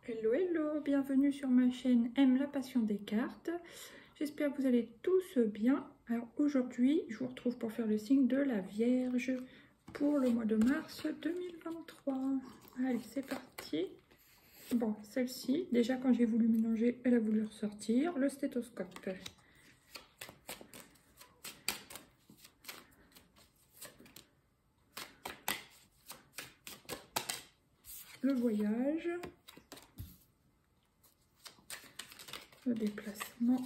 Hello, hello, bienvenue sur ma chaîne Aime la passion des cartes. J'espère que vous allez tous bien. Alors aujourd'hui, je vous retrouve pour faire le signe de la Vierge pour le mois de mars 2023. Allez, c'est parti. Bon, celle-ci, déjà quand j'ai voulu mélanger, elle a voulu ressortir. Le stéthoscope. Le voyage. Le déplacement.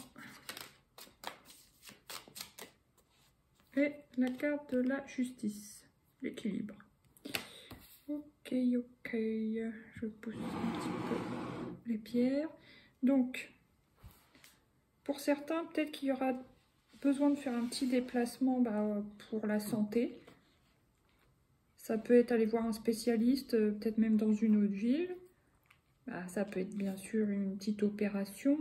Et la carte de la justice, l'équilibre. Ok, je pousse un petit peu les pierres. Donc, pour certains, peut-être qu'il y aura besoin de faire un petit déplacement pour la santé. Ça peut être aller voir un spécialiste, peut-être même dans une autre ville. Ça peut être bien sûr une petite opération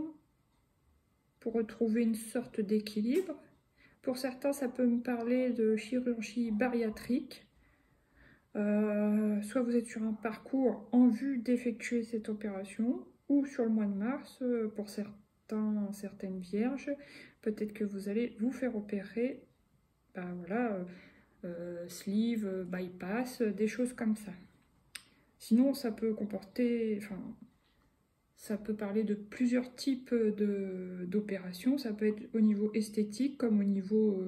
pour retrouver une sorte d'équilibre. Pour certains, ça peut me parler de chirurgie bariatrique. Soit vous êtes sur un parcours en vue d'effectuer cette opération, ou sur le mois de mars, pour certaines vierges, peut-être que vous allez vous faire opérer, sleeve, bypass, des choses comme ça. Sinon, ça peut comporter, ça peut parler de plusieurs types d'opérations. Ça peut être au niveau esthétique comme au niveau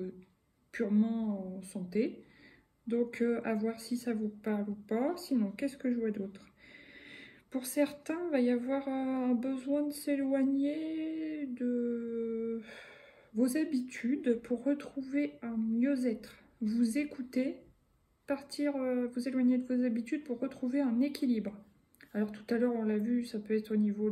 purement santé. Donc, à voir si ça vous parle ou pas. Sinon, qu'est-ce que je vois d'autre? Pour certains, il va y avoir un besoin de s'éloigner de vos habitudes pour retrouver un mieux-être. Vous écoutez, vous éloigner de vos habitudes pour retrouver un équilibre. Alors, tout à l'heure, on l'a vu, ça peut être au niveau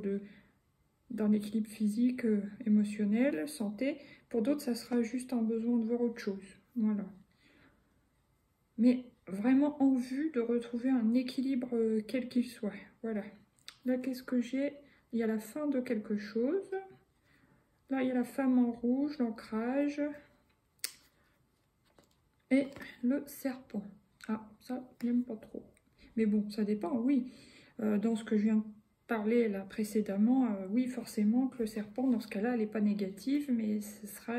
d'un équilibre physique, émotionnel, santé. Pour d'autres, ça sera juste un besoin de voir autre chose. Voilà. Mais vraiment en vue de retrouver un équilibre quel qu'il soit. Voilà. Là, qu'est-ce que j'ai? Il y a la fin de quelque chose. Là, il y a la femme en rouge, l'ancrage. Et le serpent. Ah, ça, j'aime pas trop. Mais bon, ça dépend, oui. Dans ce que je viens de parler là précédemment, oui, forcément que le serpent, dans ce cas-là, elle n'est pas négative, mais ce sera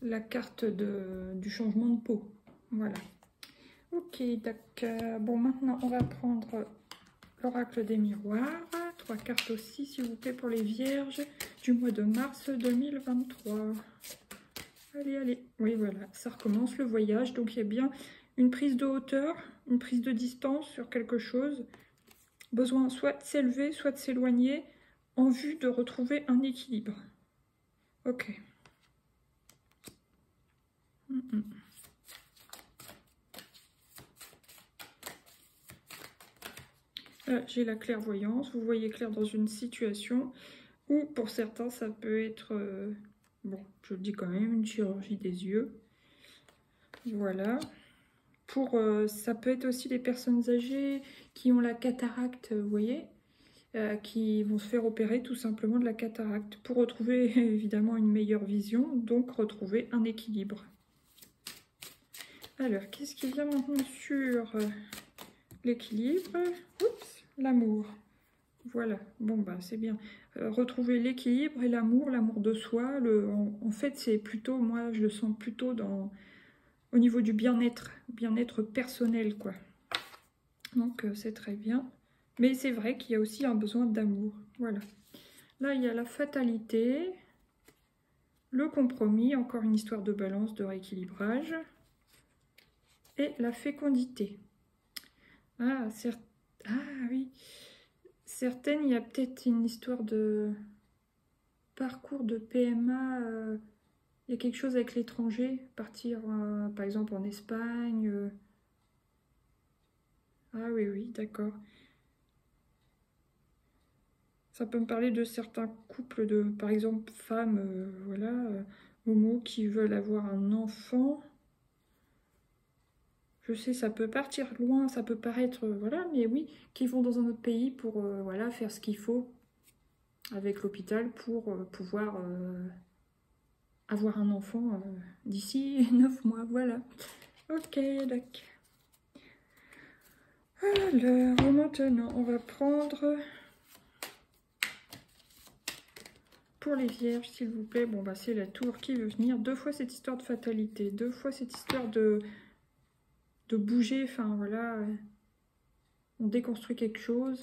la carte du changement de peau. Voilà. Ok, d'accord. Bon, maintenant, on va prendre l'oracle des miroirs. 3 cartes aussi, s'il vous plaît, pour les vierges du mois de mars 2023. Allez, allez. Oui, voilà, ça recommence le voyage. Donc, il y a bien une prise de hauteur, une prise de distance sur quelque chose. Besoin soit de s'élever, soit de s'éloigner en vue de retrouver un équilibre. Ok. J'ai la clairvoyance, vous voyez clair dans une situation où pour certains ça peut être, bon je le dis quand même, une chirurgie des yeux. Voilà. Ça peut être aussi les personnes âgées qui ont la cataracte, vous voyez, qui vont se faire opérer tout simplement de la cataracte pour retrouver évidemment une meilleure vision, donc retrouver un équilibre. Alors, qu'est-ce qui vient maintenant sur l'équilibre? Oups, l'amour. Voilà, bon ben c'est bien. Retrouver l'équilibre et l'amour de soi. En fait, c'est plutôt, moi je le sens plutôt au niveau du bien-être personnel, quoi. Donc c'est très bien. Mais c'est vrai qu'il y a aussi un besoin d'amour. Voilà. Là, il y a la fatalité, le compromis, encore une histoire de balance, de rééquilibrage, et la fécondité. Ah oui. Certaines, il y a peut-être une histoire de parcours de PMA. Il y a quelque chose avec l'étranger, partir par exemple en Espagne. Ah oui, d'accord. Ça peut me parler de certains couples de, par exemple, femmes, homo qui veulent avoir un enfant. Je sais, ça peut partir loin, ça peut paraître, voilà, mais oui, qui vont dans un autre pays pour, voilà, faire ce qu'il faut avec l'hôpital pour pouvoir avoir un enfant d'ici 9 mois, voilà. Ok, d'accord. Alors, maintenant, on va prendre Pour les vierges, s'il vous plaît, bon bah c'est la tour qui veut venir. 2 fois cette histoire de fatalité, 2 fois cette histoire de bouger, enfin voilà, on déconstruit quelque chose.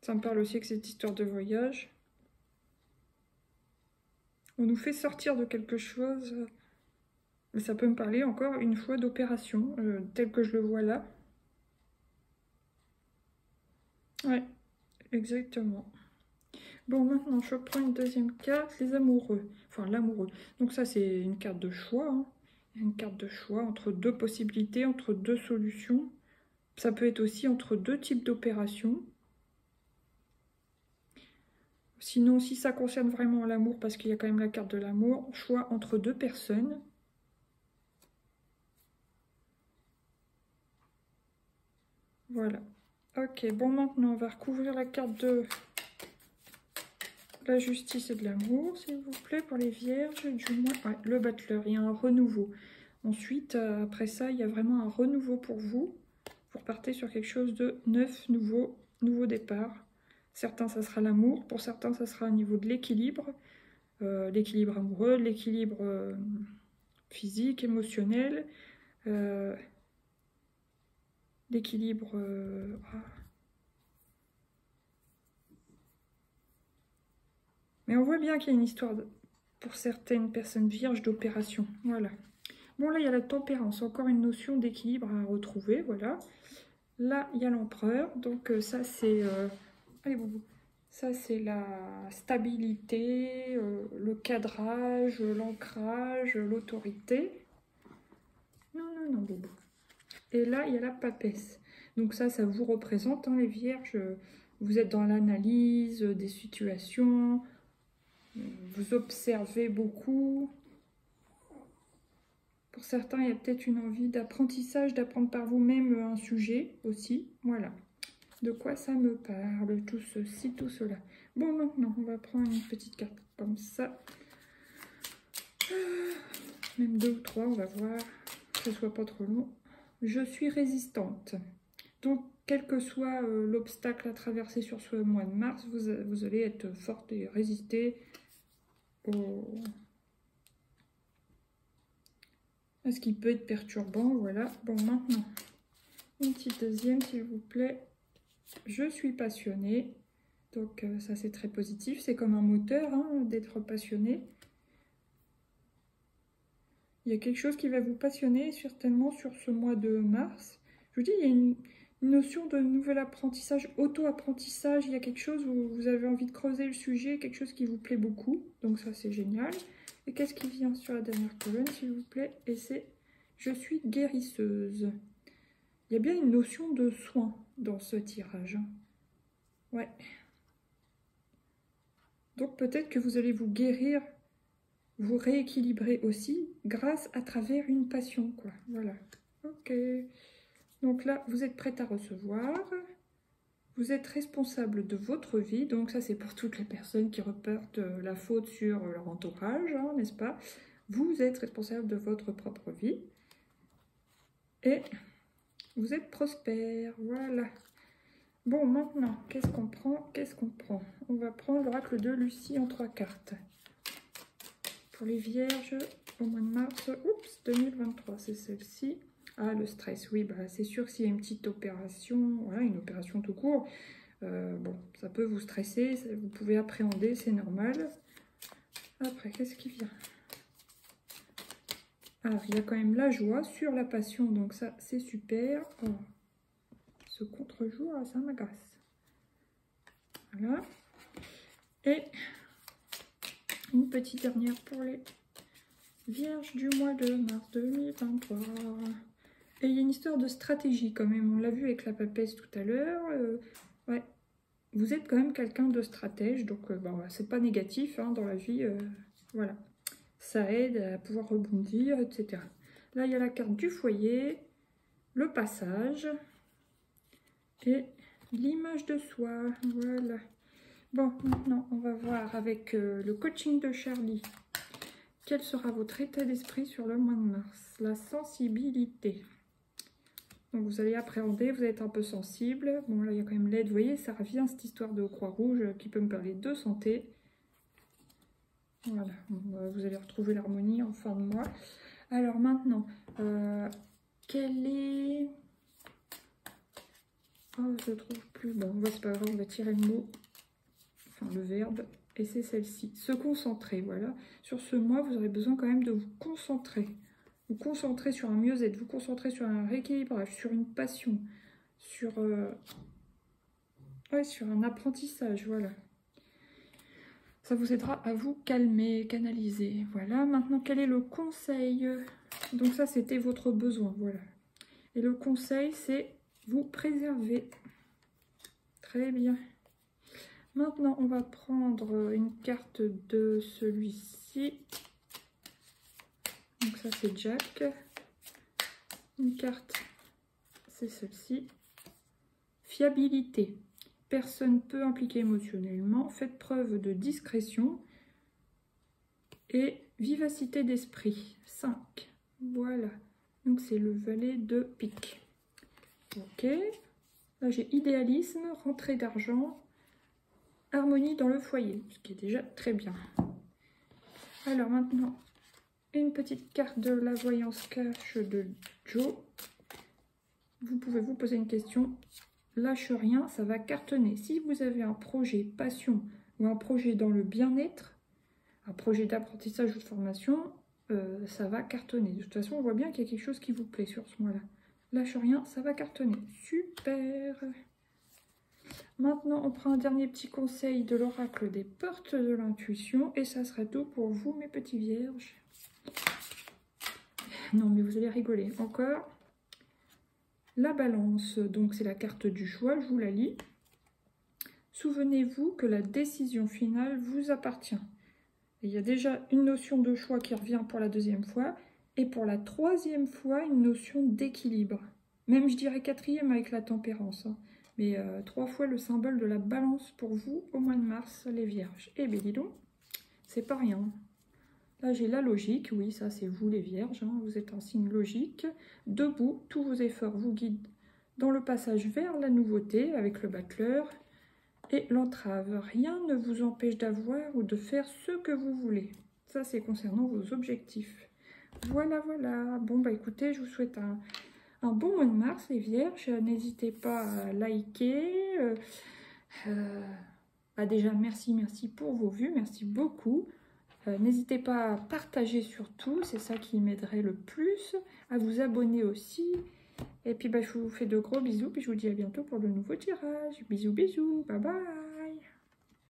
Ça me parle aussi que cette histoire de voyage. On nous fait sortir de quelque chose. Mais ça peut me parler encore une fois d'opération, telle que je le vois là. Ouais, exactement. Bon, maintenant, je prends une deuxième carte, les amoureux. Enfin, l'amoureux. Donc ça, c'est une carte de choix. Hein. Une carte de choix entre 2 possibilités, entre 2 solutions. Ça peut être aussi entre 2 types d'opérations. Sinon, si ça concerne vraiment l'amour, parce qu'il y a quand même la carte de l'amour, choix entre 2 personnes. Voilà. Ok, bon, maintenant, on va recouvrir la carte de la justice et de l'amour, s'il vous plaît, pour les vierges. Du moins, ouais, le battleur, il y a un renouveau. Ensuite, après ça, il y a vraiment un renouveau pour vous. Vous repartez sur quelque chose de neuf, nouveau départ. Certains, ça sera l'amour. Pour certains, ça sera au niveau de l'équilibre. L'équilibre amoureux, l'équilibre physique, émotionnel. L'équilibre... Mais on voit bien qu'il y a une histoire, pour certaines personnes vierges, d'opération. Voilà. Bon, là, il y a la tempérance. Encore une notion d'équilibre à retrouver. Voilà. Là, il y a l'empereur. Donc, ça, c'est... allez, boubou. Ça, c'est la stabilité, le cadrage, l'ancrage, l'autorité. Non, non, non, boubou. Et là, il y a la papesse. Donc ça vous représente, hein, les vierges. Vous êtes dans l'analyse des situations. Vous observez beaucoup. Pour certains, il y a peut-être une envie d'apprentissage, d'apprendre par vous-même un sujet aussi. Voilà. De quoi ça me parle, tout ceci, tout cela. Bon, maintenant, on va prendre une petite carte comme ça. Même 2 ou 3, on va voir. Que ce soit pas trop long. Je suis résistante. Donc, quel que soit l'obstacle à traverser sur ce mois de mars, vous allez être forte et résister à ce qui peut être perturbant. Voilà. Bon, maintenant, une petite deuxième, s'il vous plaît. Je suis passionnée. Donc, ça, c'est très positif. C'est comme un moteur, hein, d'être passionné. Il y a quelque chose qui va vous passionner, certainement, sur ce mois de mars. Je vous dis, il y a une notion de nouvel apprentissage, auto-apprentissage. Il y a quelque chose où vous avez envie de creuser le sujet, quelque chose qui vous plaît beaucoup. Donc ça, c'est génial. Et qu'est-ce qui vient sur la dernière colonne, s'il vous plaît? Et c'est « Je suis guérisseuse ». Il y a bien une notion de soin dans ce tirage. Ouais. Donc peut-être que vous allez vous guérir, vous rééquilibrer aussi grâce à travers une passion, quoi. Voilà. Ok. Donc là, vous êtes prête à recevoir. Vous êtes responsable de votre vie. Donc ça, c'est pour toutes les personnes qui reportent la faute sur leur entourage, hein, n'est-ce pas? Vous êtes responsable de votre propre vie. Et vous êtes prospère. Voilà. Bon, maintenant, qu'est-ce qu'on prend? Qu'est-ce qu'on prend? On va prendre l'oracle de Lucie en 3 cartes. Pour les vierges, au mois de mars, oups, 2023, c'est celle-ci. Ah, le stress, oui, bah, c'est sûr que s'il y a une petite opération, voilà, une opération tout court, bon, ça peut vous stresser, vous pouvez appréhender, c'est normal. Après, qu'est-ce qui vient? Alors, il y a quand même la joie sur la passion, donc ça, c'est super. Oh, ce contre-jour, ça m'agace. Voilà. Et une petite dernière pour les vierges du mois de mars 2023. Et il y a une histoire de stratégie quand même, on l'a vu avec la papesse tout à l'heure. Ouais, vous êtes quand même quelqu'un de stratège, donc bon, c'est pas négatif hein, dans la vie. Voilà, ça aide à pouvoir rebondir, etc. Là, il y a la carte du foyer, le passage et l'image de soi. Voilà. Bon, maintenant, on va voir avec le coaching de Charlie. Quel sera votre état d'esprit sur le mois de mars? La sensibilité. Donc vous allez appréhender, vous êtes un peu sensible. Bon là il y a quand même l'aide, vous voyez, ça revient cette histoire de Croix-Rouge qui peut me parler de santé. Voilà, vous allez retrouver l'harmonie en fin de mois. Alors maintenant, quelle est... Oh, je ne trouve plus. Bon, c'est pas grave, on va tirer le mot, enfin le verbe, et c'est celle-ci. Se concentrer, voilà. Sur ce mois, vous aurez besoin quand même de vous concentrer. Vous concentrer sur un mieux-être, vous concentrer sur un rééquilibrage, sur une passion, sur, sur un apprentissage, voilà. Ça vous aidera à vous calmer, canaliser. Voilà, maintenant, quel est le conseil? Donc ça, c'était votre besoin, voilà. Et le conseil, c'est vous préserver. Très bien. Maintenant, on va prendre une carte de celui-ci. Donc ça, c'est Jack. Une carte, c'est celle-ci. Fiabilité. Personne peu impliquée émotionnellement. Faites preuve de discrétion et vivacité d'esprit. 5. Voilà. Donc c'est le valet de pique. Ok. Là, j'ai idéalisme, rentrée d'argent, harmonie dans le foyer, ce qui est déjà très bien. Alors maintenant, une petite carte de la voyance cash de Joe. Vous pouvez vous poser une question. Lâche rien, ça va cartonner. Si vous avez un projet passion ou un projet dans le bien-être, un projet d'apprentissage ou de formation, ça va cartonner. De toute façon, on voit bien qu'il y a quelque chose qui vous plaît sur ce mois-là. Lâche rien, ça va cartonner. Super! Maintenant, on prend un dernier petit conseil de l'oracle des portes de l'intuition. Et ça sera tout pour vous, mes petits vierges. Non, mais vous allez rigoler. Encore. La balance, donc c'est la carte du choix, je vous la lis. Souvenez-vous que la décision finale vous appartient. Et il y a déjà une notion de choix qui revient pour la deuxième fois. Et pour la troisième fois, une notion d'équilibre. Même, je dirais, quatrième avec la tempérance. Hein. Mais 3 fois le symbole de la balance pour vous au mois de mars, les vierges. Eh bien, dis donc, c'est pas rien. Là, j'ai la logique. Oui, ça, c'est vous, les vierges. Hein. Vous êtes un signe logique. Debout, tous vos efforts vous guident dans le passage vers la nouveauté avec le battleur et l'entrave. Rien ne vous empêche d'avoir ou de faire ce que vous voulez. Ça, c'est concernant vos objectifs. Voilà, voilà. Bon, bah écoutez, je vous souhaite un bon mois de mars, les vierges. N'hésitez pas à liker. Déjà, merci pour vos vues. Merci beaucoup. N'hésitez pas à partager surtout. C'est ça qui m'aiderait le plus. À vous abonner aussi. Et puis, bah, je vous fais de gros bisous. Puis, je vous dis à bientôt pour le nouveau tirage. Bisous, bisous. Bye bye.